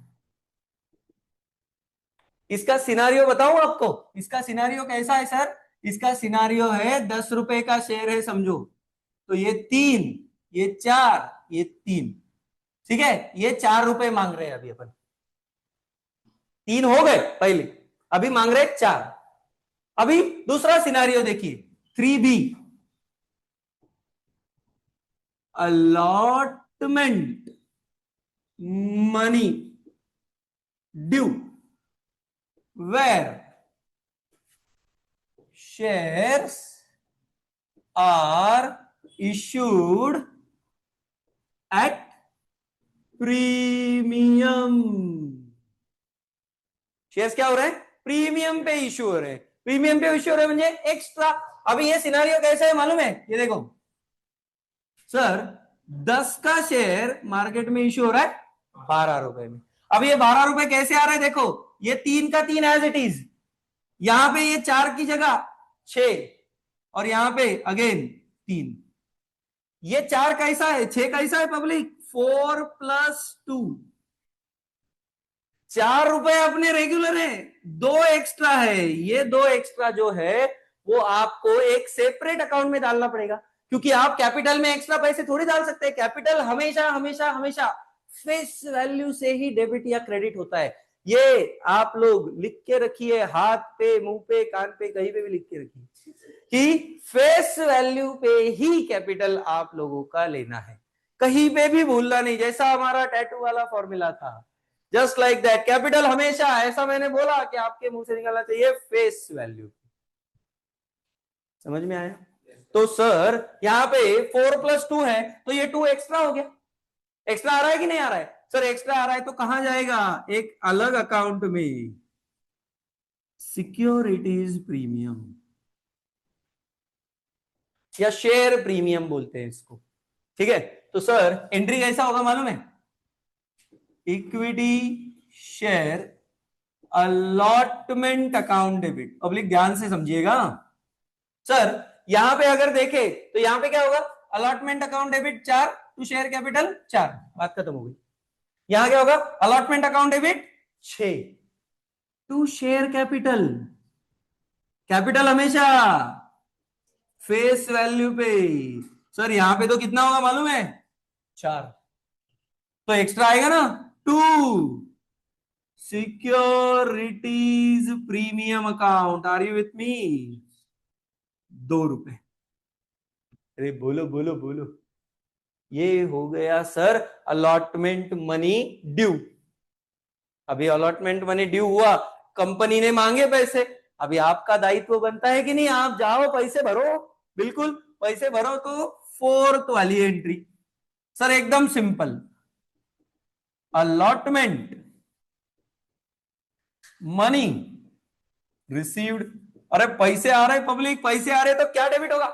Speaker 1: इसका सिनारियो बताऊं आपको, इसका सिनारियो कैसा है सर? इसका सिनारियो है 10 रुपए का शेयर है समझो, तो ये 3, ये 4, ये 3, ठीक है, ये 4 रुपए मांग रहे हैं अभी अपन, 3 हो गए पहले, अभी मांग रहे 4। अभी दूसरा सिनारियो देखिए, 3B allotment money due where shares are issued at premium. Shares क्या हो रहे हैं, प्रीमियम पे इश्यू हो रहे हैं, प्रीमियम पे इश्यू हो रहे हैं म्हणजे एक्स्ट्रा। अभी ये सिनारियो कैसा है मालूम है, ये देखो सर 10 का शेयर मार्केट में इश्यू हो रहा है 12 रुपए में। अब ये 12 रुपए कैसे आ रहा है, देखो ये 3 का 3 एज इट इज, यहां पे ये 4 की जगह 6 और यहां पे अगेन 3। ये 4 कैसा है, 6 कैसा है पब्लिक, 4 + 2, 4 रुपए अपने रेगुलर है, 2 एक्स्ट्रा है। ये 2 एक्स्ट्रा जो है वो आपको एक सेपरेट अकाउंट में डालना पड़ेगा, क्योंकि आप कैपिटल में एक्स्ट्रा पैसे थोड़ी डाल सकते हैं। कैपिटल हमेशा हमेशा हमेशा फेस वैल्यू से ही डेबिट या क्रेडिट होता है। ये आप लोग लिख के रखिए, हाथ पे, मुंह पे, कान पे, कहीं पे भी लिख के रखिए कि फेस वैल्यू पे ही कैपिटल आप लोगों का लेना है, कहीं पे भी भूलना नहीं। जैसा हमारा टैटू वाला फॉर्मूला था, जस्ट लाइक दैट, कैपिटल हमेशा, ऐसा मैंने बोला कि आपके मुंह से निकलना चाहिए फेस वैल्यू। समझ में आया? तो सर यहाँ पे 4 + 2 है, तो ये 2 एक्स्ट्रा हो गया। एक्स्ट्रा आ रहा है कि नहीं आ रहा है? सर एक्स्ट्रा आ रहा है तो कहां जाएगा, एक अलग अकाउंट में, सिक्योरिटीज प्रीमियम या शेयर प्रीमियम बोलते हैं इसको, ठीक है। तो सर एंट्री कैसा होगा मालूम है, equity share allotment account debit. Public ध्यान से समझिएगा सर, यहां पे अगर देखे तो यहां पे क्या होगा, allotment account debit 4 to share capital 4, बात खत्म हो गई। यहां क्या होगा, allotment account debit 6 to share capital, capital हमेशा फेस वैल्यू पे। सर यहां पे तो कितना होगा मालूम है, 4, तो एक्स्ट्रा आएगा ना 2 securities premium account. Are you with me, 2 रुपए। अरे बोलो बोलो बोलो, ये हो गया सर अलॉटमेंट मनी ड्यू। अभी अलॉटमेंट मनी ड्यू हुआ, कंपनी ने मांगे पैसे, अभी आपका दायित्व बनता है कि नहीं, आप जाओ पैसे भरो, बिल्कुल पैसे भरो। तो फोर्थ वाली एंट्री सर एकदम सिंपल, अलॉटमेंट मनी रिसीव्ड। अरे पैसे आ रहे पब्लिक, पैसे आ रहे तो क्या डेबिट होगा,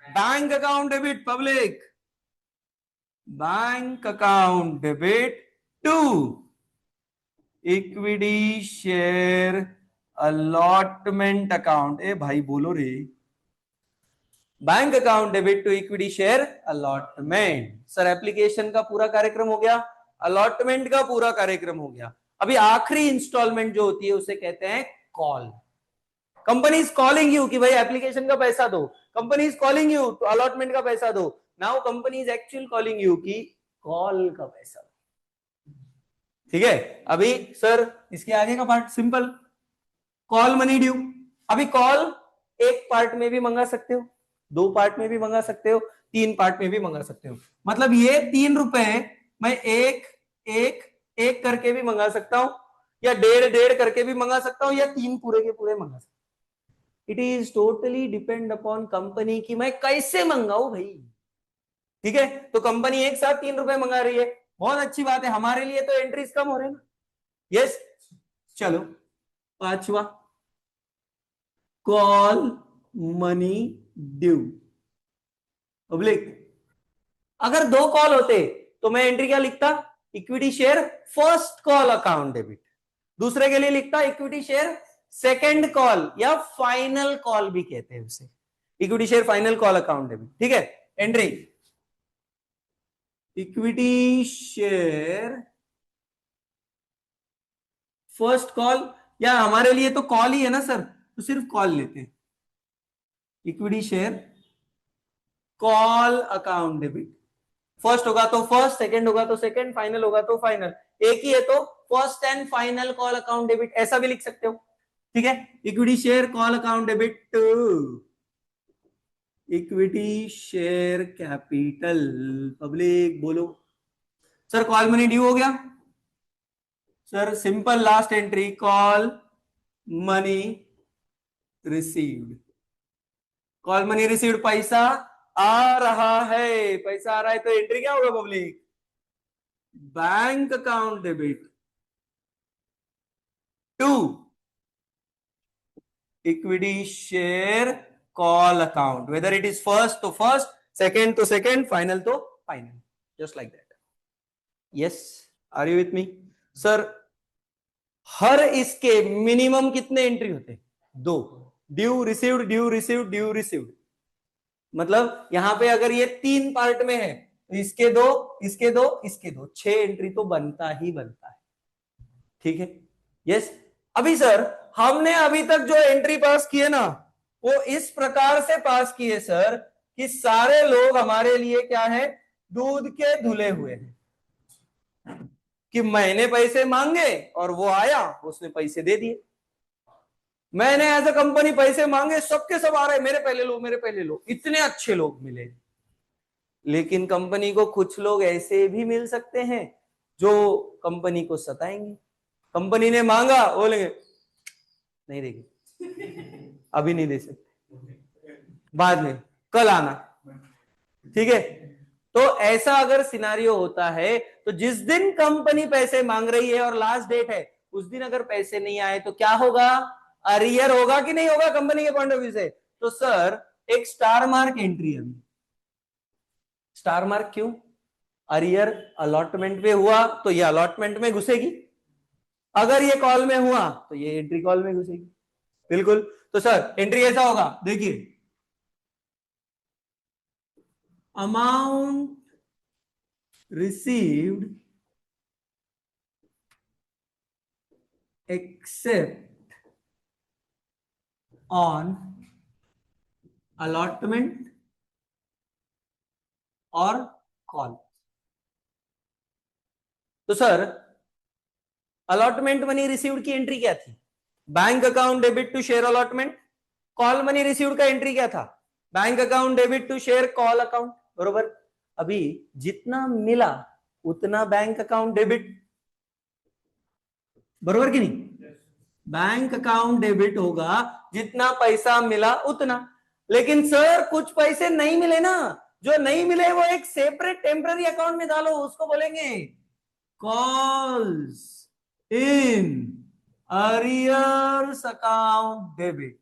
Speaker 1: bank account debit public, bank account debit to equity share allotment account. ए भाई बोलो रे, bank account debit to equity share allotment. Sir application का पूरा कार्यक्रम हो गया, अलॉटमेंट का पूरा कार्यक्रम हो गया। अभी आखिरी इंस्टॉलमेंट जो होती है उसे कहते हैं call. Company is calling you कि भाई एप्लीकेशन का पैसा दो, कंपनी इज कॉलिंग यू तो अलॉटमेंट का पैसा दो। Now company is actual calling you कि कॉल का पैसा दो, ठीक है। अभी सर इसके आगे का part simple, call money due. अभी कॉल एक पार्ट में भी मंगा सकते हो, 2 पार्ट में भी मंगा सकते हो, 3 पार्ट में भी मंगा सकते हो। मतलब ये 3 रुपए मैं एक एक एक करके भी मंगा सकता हूं, या 1.5 करके भी मंगा सकता हूं, या 3 पूरे के पूरे मंगा सकता हूं। It is totally depend upon company की मैं कैसे मंगाऊं भाई, ठीक है। तो कंपनी एक साथ 3 रुपए मंगा रही है, बहुत अच्छी बात है, हमारे लिए तो एंट्रीज कम हो रहे हैं ना, यस। चलो 5वां, कॉल मनी ड्यू। पब्लिक अगर 2 कॉल होते तो मैं एंट्री क्या लिखता, equity share first call account debit, दूसरे के लिए लिखता इक्विटी शेयर सेकंड कॉल या फाइनल कॉल भी कहते हैं उसे, equity share final call account debit, ठीक है। Entry equity share first call, या हमारे लिए तो कॉल ही है ना सर, तो सिर्फ कॉल लेते हैं, equity share call account debit. First होगा तो फर्स्ट, सेकंड होगा तो सेकंड, फाइनल होगा तो फाइनल। एक ही है तो first and final call account debit ऐसा भी लिख सकते हो, ठीक है। Equity share call account debit to equity share capital. Public बोलो सर, कॉल मनी ड्यू हो गया sir, simple last entry call money received. Call money received, पैसा आ रहा है, पैसा आ रहा है तो एंट्री क्या होगा public, bank account debit to equity share call account, whether it is first तो फर्स्ट, सेकंड तो सेकंड, फाइनल तो final, just like that. Yes, are you with me sir. हर इसके मिनिमम कितने एंट्री होते, 2, due received due received due received. मतलब यहां पे अगर ये 3 पार्ट में है तो इसके 2 इसके 2 इसके 2, 6 एंट्री तो बनता ही बनता है, ठीक है। यस, अभी सर हमने अभी तक जो एंट्री पास किए ना वो इस प्रकार से पास किए सर कि सारे लोग हमारे लिए क्या है, दूध के धुले हुए हैं, कि मैंने पैसे मांगे और वो आया, उसने पैसे दे दिए। मैंने एज अ कंपनी पैसे मांगे, सबके सब आ रहे, मेरे पहले लो मेरे पहले लो, इतने अच्छे लोग मिले। लेकिन कंपनी को कुछ लोग ऐसे भी मिल सकते हैं जो कंपनी को सताएंगे। कंपनी ने मांगा, बोलेंगे नहीं देगी, अभी नहीं दे सकते, बाद में, कल आना, ठीक है। तो ऐसा अगर सिनारियो होता है तो जिस दिन कंपनी पैसे मांग रही है और लास्ट डेट है उस दिन अगर पैसे नहीं आए तो क्या होगा, अरियर होगा कि नहीं होगा कंपनी के पॉइंट ऑफ व्यू से। तो सर एक स्टार मार्क एंट्री है, स्टार मार्क क्यों, अरियर अलॉटमेंट पे हुआ तो ये अलॉटमेंट में घुसेगी, अगर ये कॉल में हुआ तो ये एंट्री कॉल में घुसेगी। बिल्कुल, तो सर एंट्री ऐसा होगा, देखिए amount received except on allotment और कॉल। तो सर अलॉटमेंट मनी रिसीव्ड की एंट्री क्या थी, bank account debit to share allotment. Call money received का एंट्री क्या था, bank account debit to share call account, बरोबर। अभी जितना मिला उतना बैंक अकाउंट डेबिट, बरोबर कि नहीं, बैंक अकाउंट डेबिट होगा जितना पैसा मिला उतना। लेकिन सर कुछ पैसे नहीं मिले ना, जो नहीं मिले वो एक सेपरेट टेम्पररी अकाउंट में डालो, उसको बोलेंगे calls in arrears account debit,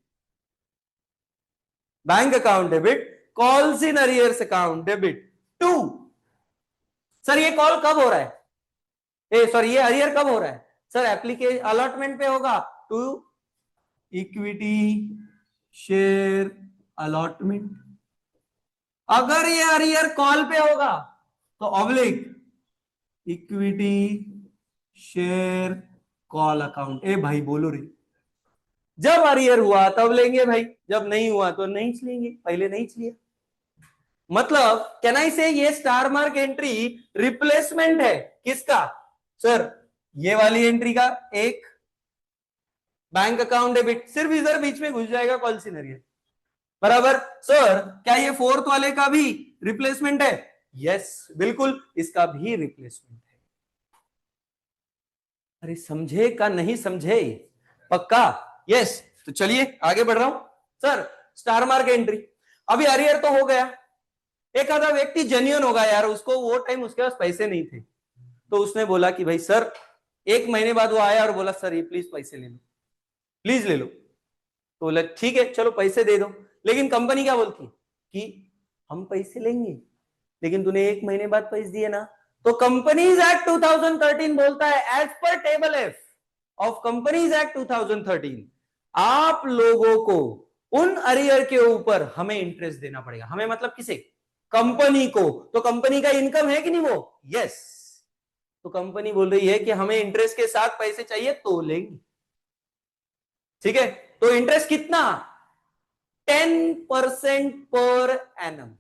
Speaker 1: bank account debit calls in arrears account debit to. Sir ये कॉल कब हो रहा है, सॉरी ये अरियर कब हो रहा है, सर एप्लीकेशन अलॉटमेंट पे होगा टू इक्विटी शेयर अलॉटमेंट। अगर ये अरियर कॉल पे होगा तो ऑब्लिक इक्विटी शेयर कॉल अकाउंट। ए भाई बोलो रे, जब अरियर हुआ तब लेंगे भाई, जब नहीं हुआ तो नहीं लेंगे, पहले नहीं लिया। मतलब कैन आई से ये स्टार मार्क एंट्री रिप्लेसमेंट है किसका, सर ये वाली एंट्री का, एक बैंक अकाउंट डेबिट सिर्फ इधर बीच में घुस जाएगा कॉल सिनेरियो, बराबर। सर क्या ये फोर्थ वाले का भी रिप्लेसमेंट है, यस बिल्कुल इसका भी रिप्लेसमेंट है। अरे समझे का नहीं समझे, पक्का, यस। तो चलिए आगे बढ़ रहा हूं। सर स्टार मार्क एंट्री, अभी अरियर तो हो गया, एक आधा व्यक्ति जेन्युइन होगा यार, उसको वो टाइम उसके पास पैसे नहीं थे, तो उसने बोला कि भाई सर, एक महीने बाद वो आया और बोला सर ये प्लीज पैसे ले लो, प्लीज ले लो। तो बोला ठीक है चलो पैसे दे दो, लेकिन कंपनी क्या बोलती कि हम पैसे लेंगे लेकिन तूने एक महीने बाद पैसे दिए ना। तो कंपनीज एक्ट 2013 बोलता है as per table F of companies act 2013 आप लोगों को उन अरियर के ऊपर हमें इंटरेस्ट देना पड़ेगा, हमें मतलब किसे, कंपनी को। तो कंपनी का इनकम है कि नहीं वो, यस। तो कंपनी बोल रही है कि हमें इंटरेस्ट के साथ पैसे चाहिए तो लेंगे, ठीक है। तो इंटरेस्ट कितना, 10% पर एनम।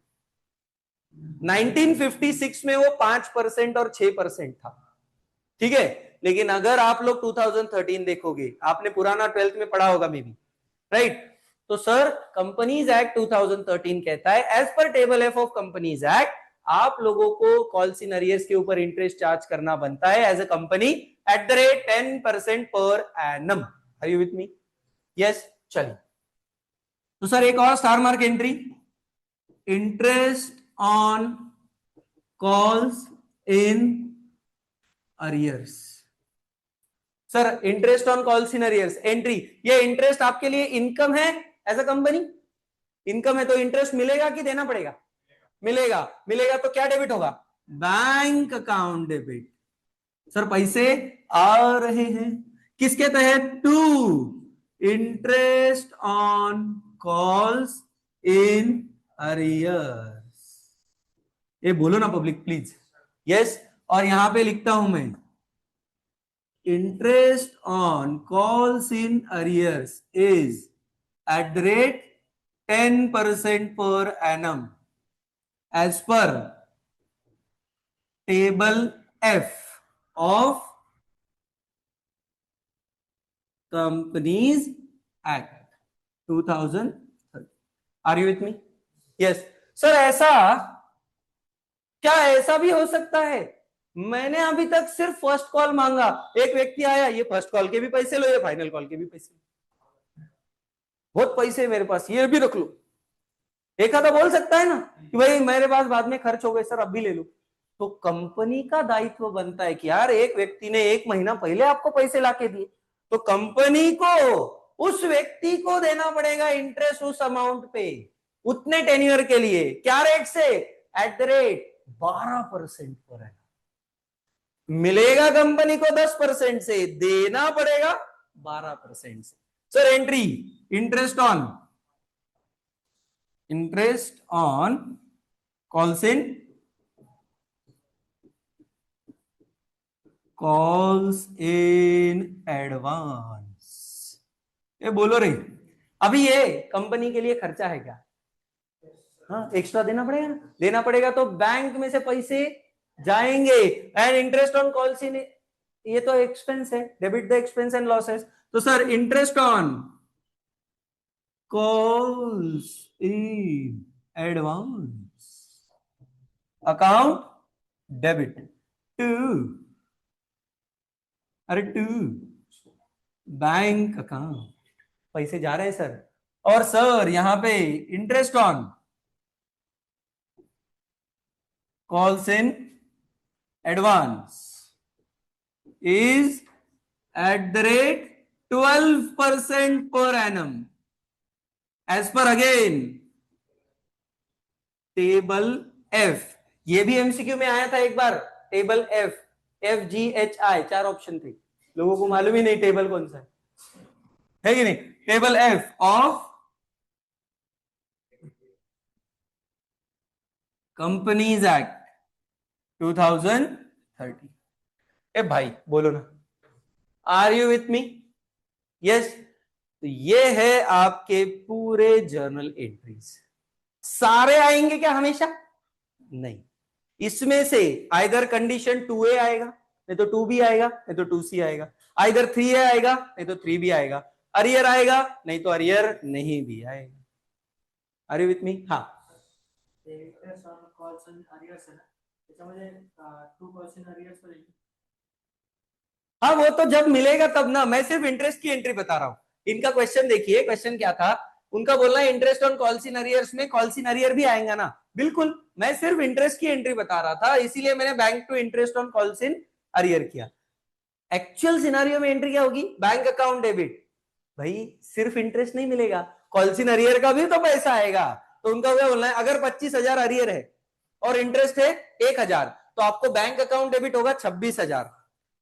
Speaker 1: 1956 में वो 5% और 6% था, ठीक है। लेकिन अगर आप लोग 2013 देखोगे, आपने पुराना 12th में पढ़ा होगा मे बी, राइट। तो सर कंपनीज एक्ट 2013 कहता है as per table F of companies Act आप लोगों को कॉल्स इन अरियर्स के ऊपर इंटरेस्ट चार्ज करना बनता है as a company at the rate 10% per annum. Are you with me, yes. चलिए तो सर एक और star mark entry, interest on calls in arrears. Sir interest on calls in arrears entry, ये इंटरेस्ट आपके लिए इनकम है एज अ कंपनी, इनकम है तो इंटरेस्ट मिलेगा कि देना पड़ेगा, मिलेगा, मिलेगा तो क्या डेबिट होगा, बैंक अकाउंट डेबिट। सर पैसे आ रहे हैं किसके तहत, to interest on calls in arrears. ये बोलो ना पब्लिक प्लीज, यस। और यहां पे लिखता हूं मैं interest on calls in arrears is at the rate 10% per annum as per table F of companies act 2013। Are you with me, yes. Sir ऐसा क्या, ऐसा भी हो सकता है मैंने अभी तक सिर्फ फर्स्ट कॉल मांगा, एक व्यक्ति आया, ये फर्स्ट कॉल के भी पैसे लो, ये फाइनल कॉल के भी पैसे लो, बहुत पैसे मेरे पास, ये भी रख लो, एक आधा बोल सकता है ना कि भाई मेरे पास बाद में खर्च हो गए सर, अब भी ले लो। तो कंपनी का दायित्व बनता है कि यार एक व्यक्ति ने 1 महीना पहले आपको पैसे लाके दिए, तो कंपनी को उस व्यक्ति को देना पड़ेगा इंटरेस्ट उस अमाउंट पे, उतने टेन्योर के लिए। क्या रेट से? एट द रेट 12% पर है। मिलेगा कंपनी को 10% से, देना पड़ेगा 12% से। Sir entry interest on calls in advance. ये बोलो रे, अभी ये कंपनी के लिए खर्चा है क्या? हाँ, एक्स्ट्रा देना पड़ेगा ना। देना पड़ेगा तो बैंक में से पैसे जाएंगे। And interest on calls in, ये तो एक्सपेंस है, debit the expense and losses. तो sir interest on calls in advance account debit to, अरे टू बैंक अकाउंट, पैसे जा रहे हैं सर। और सर यहां पे interest on calls in advance is at the rate 12% per annum as per again table F। ये भी एमसीक्यू में आया था एक बार, टेबल F, FGHI 4 ऑप्शन थे, लोगों को मालूम ही नहीं टेबल कौन सा है कि नहीं। Table F of companies act 2030। ए भाई बोलो ना, are you with me? Yes. तो ये है आपके पूरे जर्नल एंट्रीज। सारे आएंगे क्या हमेशा? नहीं, इसमें से आइदर कंडीशन 2A आएगा, नहीं तो 2B आएगा, नहीं तो 2C आएगा, आइदर 3A आएगा, नहीं तो 3B आएगा, अरियर आएगा, नहीं तो अरियर नहीं भी आएगा। Are you with me? हाँ, हाँ वो तो जब मिलेगा तब ना, मैं सिर्फ इंटरेस्ट की एंट्री बता रहा हूं। इनका क्वेश्चन देखिए, क्वेश्चन क्या था उनका, बोलना है interest on calls in arrears में कॉल्स इन अरियर भी आएगा ना। बिल्कुल, मैं सिर्फ इंटरेस्ट की एंट्री बता रहा था, इसीलिए मैंने bank to interest on calls in arrear किया। एक्चुअल सिनारियो में एंट्री क्या होगी? Bank account debit. भाई सिर्फ इंटरेस्ट नहीं मिलेगा, कॉल्स इन अरियर का भी तो पैसा आएगा। तो उनका क्या बोलना है, अगर 25,000 अरियर है और इंटरेस्ट है 1,000, तो आपको बैंक अकाउंट डेबिट होगा 26,000,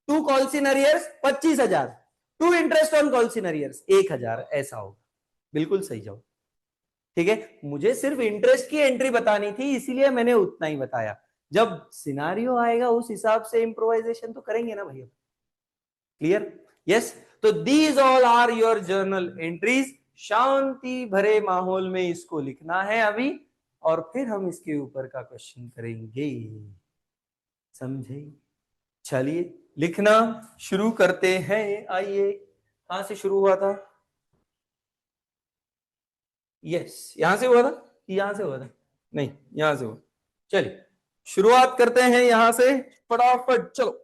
Speaker 1: to calls in arrears 25,000, to interest on calls in arrears 1,000, ऐसा होगा। बिल्कुल सही जवाब। ठीक है, मुझे सिर्फ इंटरेस्ट की एंट्री बतानी थी, इसीलिए मैंने उतना ही बताया। जब सिनारियो आएगा उस हिसाब से इंप्रोवाइजेशन तो करेंगे ना भैया। क्लियर? यस। तो these all are your journal entries. शांति भरे माहौल में इसको लिखना है अभी, और फिर हम इसके ऊपर का क्वेश्चन करेंगे। समझे? चलिए लिखना शुरू करते हैं। आइए, कहां से शुरू हुआ था? यस, यहां से हुआ था कि यहां से हुआ था? नहीं, यहां से हुआ। चलिए शुरुआत करते हैं यहां से फटाफट, चलो।